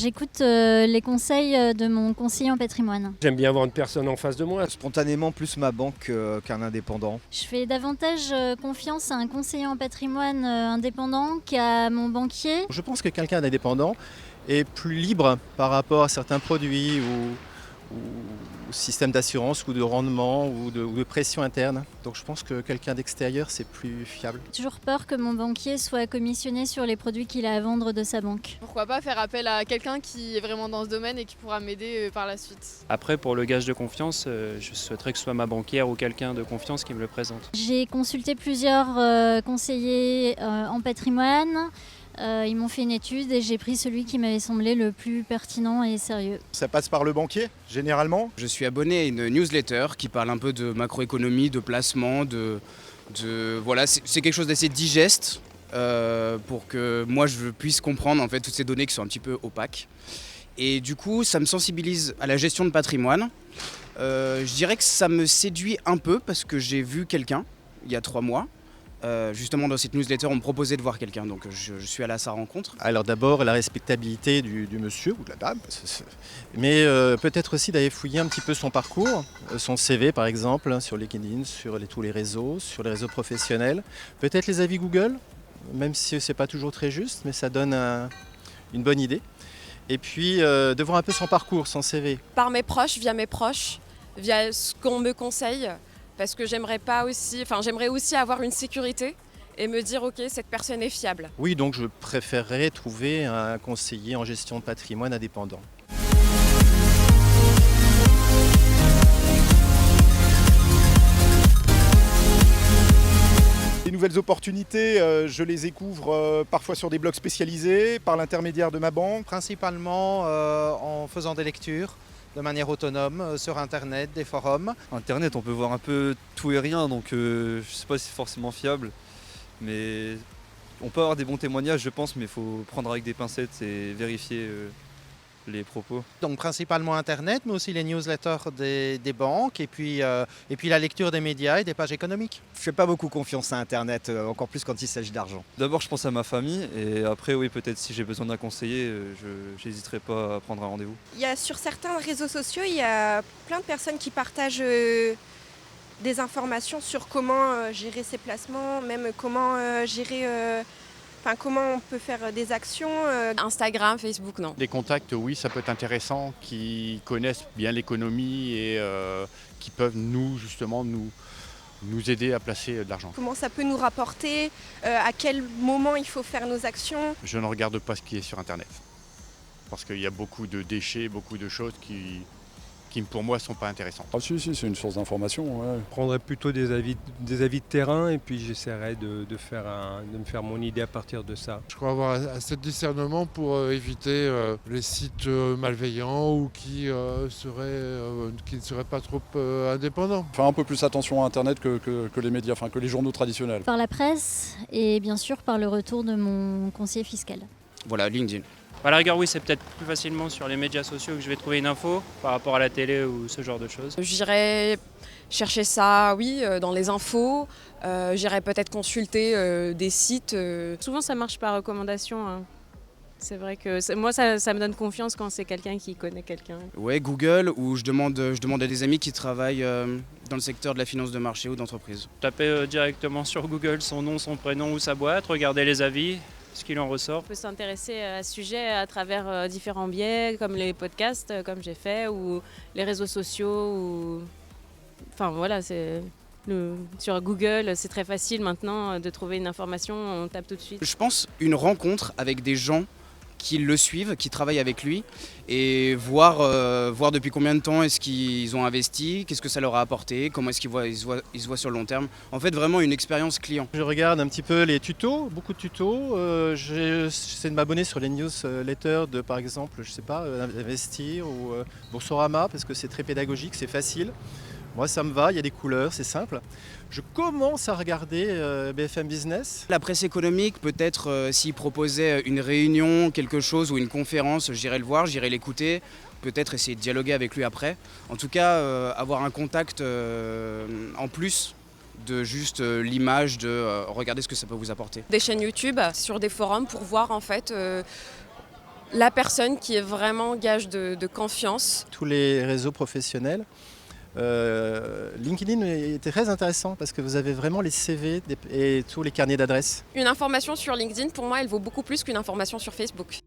J'écoute les conseils de mon conseiller en patrimoine. J'aime bien avoir une personne en face de moi. Spontanément, plus ma banque qu'un indépendant. Je fais davantage confiance à un conseiller en patrimoine indépendant qu'à mon banquier. Je pense que quelqu'un d'indépendant est plus libre par rapport à certains produits ou systèmes d'assurance ou de rendement ou de pression interne. Donc je pense que quelqu'un d'extérieur, c'est plus fiable. J'ai toujours peur que mon banquier soit commissionné sur les produits qu'il a à vendre de sa banque. Pourquoi pas faire appel à quelqu'un qui est vraiment dans ce domaine et qui pourra m'aider par la suite. Après, pour le gage de confiance, je souhaiterais que ce soit ma banquière ou quelqu'un de confiance qui me le présente. J'ai consulté plusieurs conseillers en patrimoine. Ils m'ont fait une étude et j'ai pris celui qui m'avait semblé le plus pertinent et sérieux. Ça passe par le banquier, généralement. Je suis abonné à une newsletter qui parle un peu de macroéconomie, de placement, voilà, c'est quelque chose d'assez digeste pour que moi je puisse comprendre en fait toutes ces données qui sont un petit peu opaques. Et du coup, ça me sensibilise à la gestion de patrimoine. Je dirais que ça me séduit un peu parce que j'ai vu quelqu'un il y a 3 mois. Justement dans cette newsletter on me proposait de voir quelqu'un, donc je suis allé à sa rencontre. Alors d'abord la respectabilité du monsieur ou de la dame, mais peut-être aussi d'aller fouiller un petit peu son parcours, son CV par exemple, sur LinkedIn, sur tous les réseaux, sur les réseaux professionnels. Peut-être les avis Google, même si c'est pas toujours très juste, mais ça donne une bonne idée. Et puis de voir un peu son parcours, son CV. Par mes proches, via ce qu'on me conseille. Parce que j'aimerais aussi avoir une sécurité et me dire ok, cette personne est fiable. Oui, donc je préférerais trouver un conseiller en gestion de patrimoine indépendant. Les nouvelles opportunités, je les découvre parfois sur des blogs spécialisés, par l'intermédiaire de ma banque. Principalement en faisant des lectures de manière autonome sur Internet, des forums. Internet, on peut voir un peu tout et rien, donc je ne sais pas si c'est forcément fiable. Mais on peut avoir des bons témoignages, je pense, mais il faut prendre avec des pincettes et vérifier les propos. Donc principalement Internet, mais aussi les newsletters des banques et puis la lecture des médias et des pages économiques. Je fais pas beaucoup confiance à Internet, encore plus quand il s'agit d'argent. D'abord, je pense à ma famille et après, oui, peut-être si j'ai besoin d'un conseiller, je n'hésiterai pas à prendre un rendez-vous. Sur certains réseaux sociaux, il y a plein de personnes qui partagent des informations sur comment gérer ses placements, même comment comment on peut faire des actions. Instagram, Facebook, non. Des contacts, oui, ça peut être intéressant, qui connaissent bien l'économie et qui peuvent nous aider à placer de l'argent. Comment ça peut nous rapporter, à quel moment il faut faire nos actions. Je ne regarde pas ce qui est sur Internet, parce qu'il y a beaucoup de déchets, beaucoup de choses qui pour moi ne sont pas intéressantes. Ah si, c'est une source d'information. Ouais. Je prendrais plutôt des avis de terrain et puis j'essaierai de me faire mon idée à partir de ça. Je crois avoir assez de discernement pour éviter les sites malveillants ou qui ne seraient pas trop indépendants. Faire un peu plus attention à Internet que les médias, que les journaux traditionnels. Par la presse et bien sûr par le retour de mon conseiller fiscal. Voilà, LinkedIn. À la rigueur, oui, c'est peut-être plus facilement sur les médias sociaux que je vais trouver une info par rapport à la télé ou ce genre de choses. J'irai chercher ça, oui, dans les infos. J'irai peut-être consulter des sites. Souvent, ça marche par recommandation. Hein. C'est vrai que moi, ça me donne confiance quand c'est quelqu'un qui connaît quelqu'un. Ouais, Google, où je demande à des amis qui travaillent dans le secteur de la finance de marché ou d'entreprise. Tapez directement sur Google son nom, son prénom ou sa boîte, regardez les avis, ce qu'il en ressort. On peut s'intéresser à ce sujet à travers différents biais, comme les podcasts, comme j'ai fait, ou les réseaux sociaux. Enfin voilà, sur Google, c'est très facile maintenant de trouver une information, on tape tout de suite. Je pense une rencontre avec des gens qui le suivent, qui travaillent avec lui, et voir depuis combien de temps est-ce qu'ils ont investi, qu'est-ce que ça leur a apporté, comment est-ce qu'ils se voient sur le long terme. En fait, vraiment une expérience client. Je regarde un petit peu les tutos, beaucoup de tutos. J'essaie de m'abonner sur les newsletters de, par exemple, je sais pas, Investir ou Boursorama, parce que c'est très pédagogique, c'est facile. Moi, ça me va, il y a des couleurs, c'est simple. Je commence à regarder BFM Business. La presse économique, peut-être s'il proposait une réunion, quelque chose ou une conférence, j'irai le voir, j'irai l'écouter, peut-être essayer de dialoguer avec lui après. En tout cas, avoir un contact en plus de juste l'image de regarder ce que ça peut vous apporter. Des chaînes YouTube, sur des forums pour voir en fait la personne qui est vraiment gage de confiance. Tous les réseaux professionnels. LinkedIn est très intéressant parce que vous avez vraiment les CV et tous les carnets d'adresses. Une information sur LinkedIn, pour moi, elle vaut beaucoup plus qu'une information sur Facebook.